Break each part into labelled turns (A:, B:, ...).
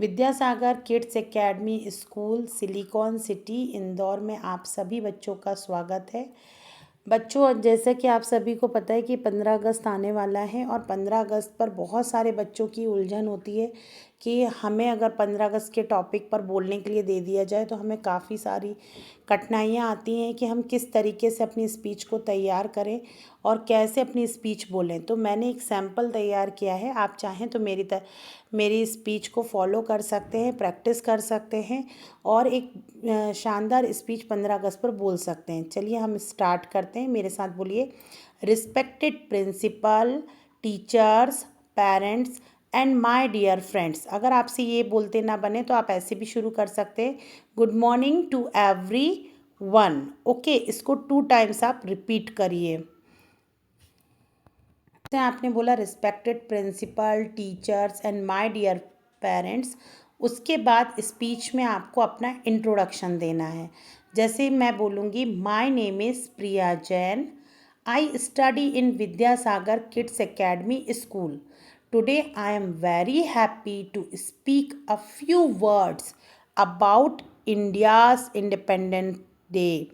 A: Vidyasagar kids academy school silicon city Indore में आप सभी बच्चों का स्वागत है। बच्चों, जैसे कि आप सभी को पता है कि 15 अगस्त आने वाला है और 15 अगस्त पर बहुत सारे बच्चों की उलझन होती है कि हमें अगर 15 अगस्त के टॉपिक पर बोलने के लिए दे दिया जाए तो हमें काफ़ी सारी कठिनाइयाँ आती हैं कि हम किस तरीके से अपनी स्पीच को तैयार करें और कैसे अपनी स्पीच बोलें। तो मैंने एक सैम्पल तैयार किया है, आप चाहें तो मेरी स्पीच को फॉलो कर सकते हैं, प्रैक्टिस कर सकते हैं और एक शानदार स्पीच 15 अगस्त पर बोल सकते हैं। चलिए हम स्टार्ट करते हैं, मेरे साथ बोलिए। Respected principal, teachers, parents and my dear friends. अगर आपसे ये बोलते ना बने तो आप ऐसे भी शुरू कर सकते हैं, good morning to everyone. Okay, इसको 2 टाइम्स आप रिपीट करिए। आपने बोला respected principal, teachers and my dear parents. उसके बाद स्पीच में आपको अपना इंट्रोडक्शन देना है। जैसे मैं बोलूँगी, my name is Priya Jain, I study in Vidyasagar kids academy school. Today I am very happy to speak a few words about India's Independence Day,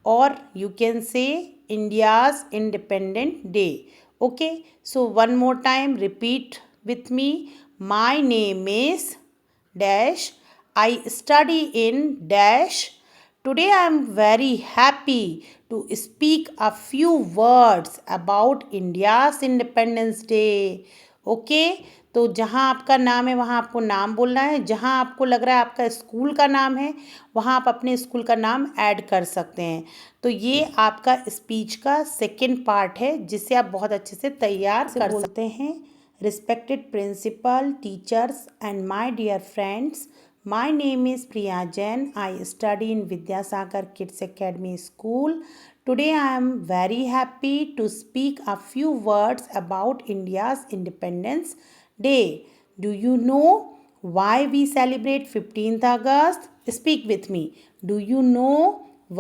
A: or you can say India's Independent Day. Okay, so one more time, repeat with me. My name is dash, I study in dash. Today I am very happy to speak a few words about India's Independence Day. Okay, तो जहाँ आपका नाम है वहाँ आपको नाम बोलना है, जहाँ आपको लग रहा है आपका स्कूल का नाम है वहाँ आप अपने स्कूल का नाम ऐड कर सकते हैं। तो ये आपका स्पीच का सेकंड पार्ट है जिसे आप बहुत अच्छे से तैयार कर सकते हैं। Respected principal, teachers and my dear friends, my name is Priya Jain. I study in Vidyasagar Kids Academy School. Today I am very happy to speak a few words about India's Independence Day. Do you know why we celebrate 15th August? Speak with me. Do you know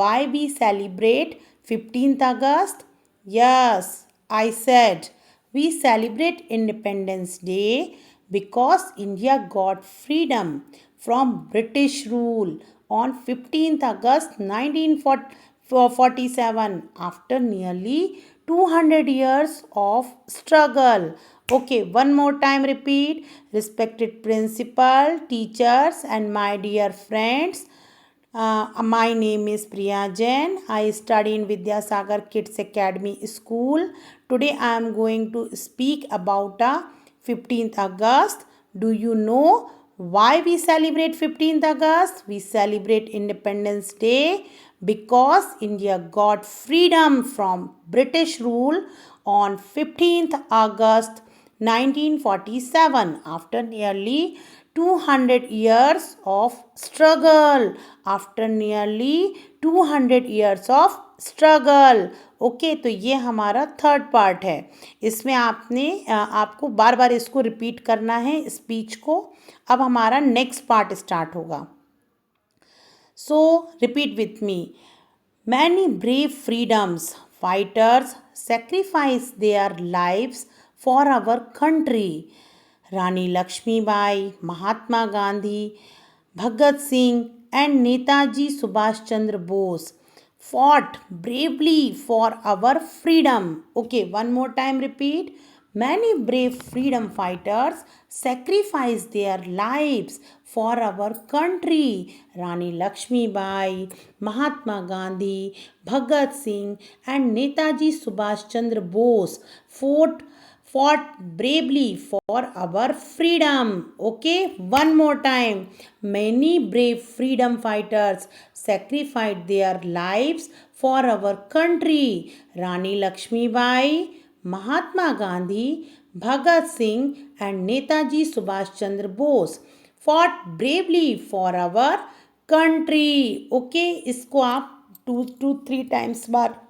A: why we celebrate 15th August? Yes, I said we celebrate Independence Day because India got freedom from British rule on 15th August 1947 after nearly 200 years of struggle. Okay, one more time repeat. Respected principal, teachers and my dear friends, my name is Priya Jain. I study in Vidyasagar Kids Academy School. Today I am going to speak about 15th August. Do you know why we celebrate 15th August? We celebrate Independence Day because India got freedom from British rule on 15th August 1947 after nearly 200 years of struggle. After nearly 200 years of struggle. Okay, तो ये हमारा third part है। इसमें आपको बार बार इसको repeat करना है speech को। अब हमारा नेक्स्ट पार्ट स्टार्ट होगा। So repeat with me. Many brave freedoms fighters sacrifice their lives for our country. Rani Lakshmibai, Mahatma Gandhi, Bhagat Singh and Netaji Subhash Chandra Bose fought bravely for our freedom. Okay, one more time repeat. Many brave freedom fighters sacrificed their lives for our country. Rani Lakshmi Bai, Mahatma Gandhi, Bhagat Singh and Netaji Subhash Chandra Bose fought bravely for our freedom. Okay, one more time. Many brave freedom fighters sacrificed their lives for our country. Rani Lakshmi Bai, Mahatma Gandhi, Bhagat Singh and Netaji Subhash Chandra Bose fought bravely for our country. Okay, इसको आप 2-3 times बार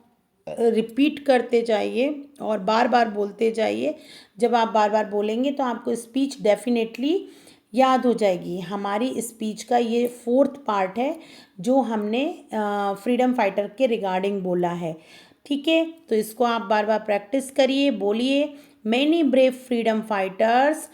A: repeat करते जाइए और बार बार बोलते जाइए। जब आप बार बार बोलेंगे तो आपको स्पीच डेफिनेटली याद हो जाएगी। हमारी स्पीच का ये फोर्थ पार्ट है जो हमने फ्रीडम फाइटर के रिगार्डिंग बोला है। ठीक है, तो इसको आप बार बार प्रैक्टिस करिए, बोलिए। Many brave freedom fighters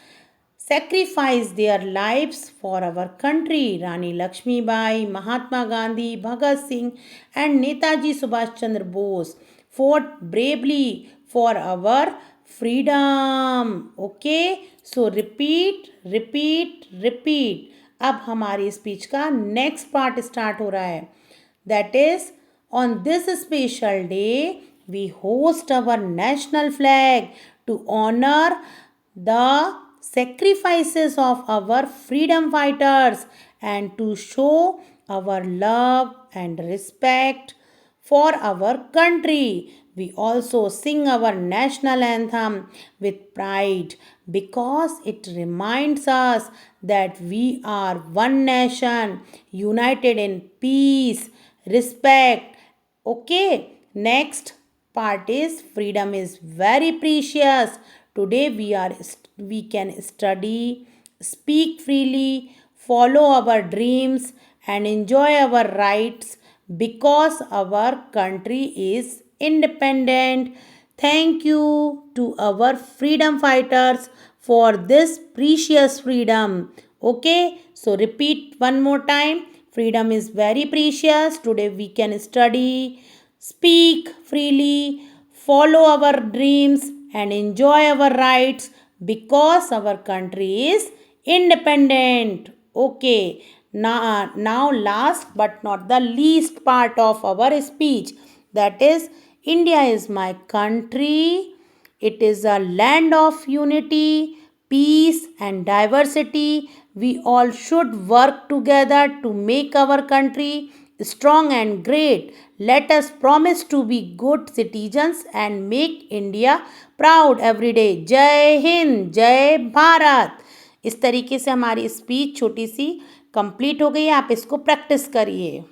A: sacrificed their lives for our country. Rani Lakshmi Bai, Mahatma Gandhi, Bhagat Singh, and Netaji Subhash Chandra Bose fought bravely for our freedom. Okay, so repeat, repeat, repeat. अब हमारी speech का next part start हो रहा है. That is, on this special day, we host our national flag to honor the sacrifices of our freedom fighters and to show our love and respect for our country. We also sing our national anthem with pride because it reminds us that we are one nation united in peace, respect. Okay, next part is freedom is very precious. Today we can study, speak freely, follow our dreams and enjoy our rights because our country is independent. Thank you to our freedom fighters for this precious freedom. Okay, so repeat one more time. Freedom is very precious. Today we can study, speak freely, follow our dreams, and enjoy our rights because our country is independent. Okay, now last but not the least part of our speech, that is, India is my country. It is a land of unity, peace, and diversity. We all should work together to make our country strong and great. Let us promise to be good citizens and make India proud every day. जय हिंद, जय भारत. इस तरीके से हमारी speech छोटी सी complete हो गई है. आप इसको प्रैक्टिस करिए.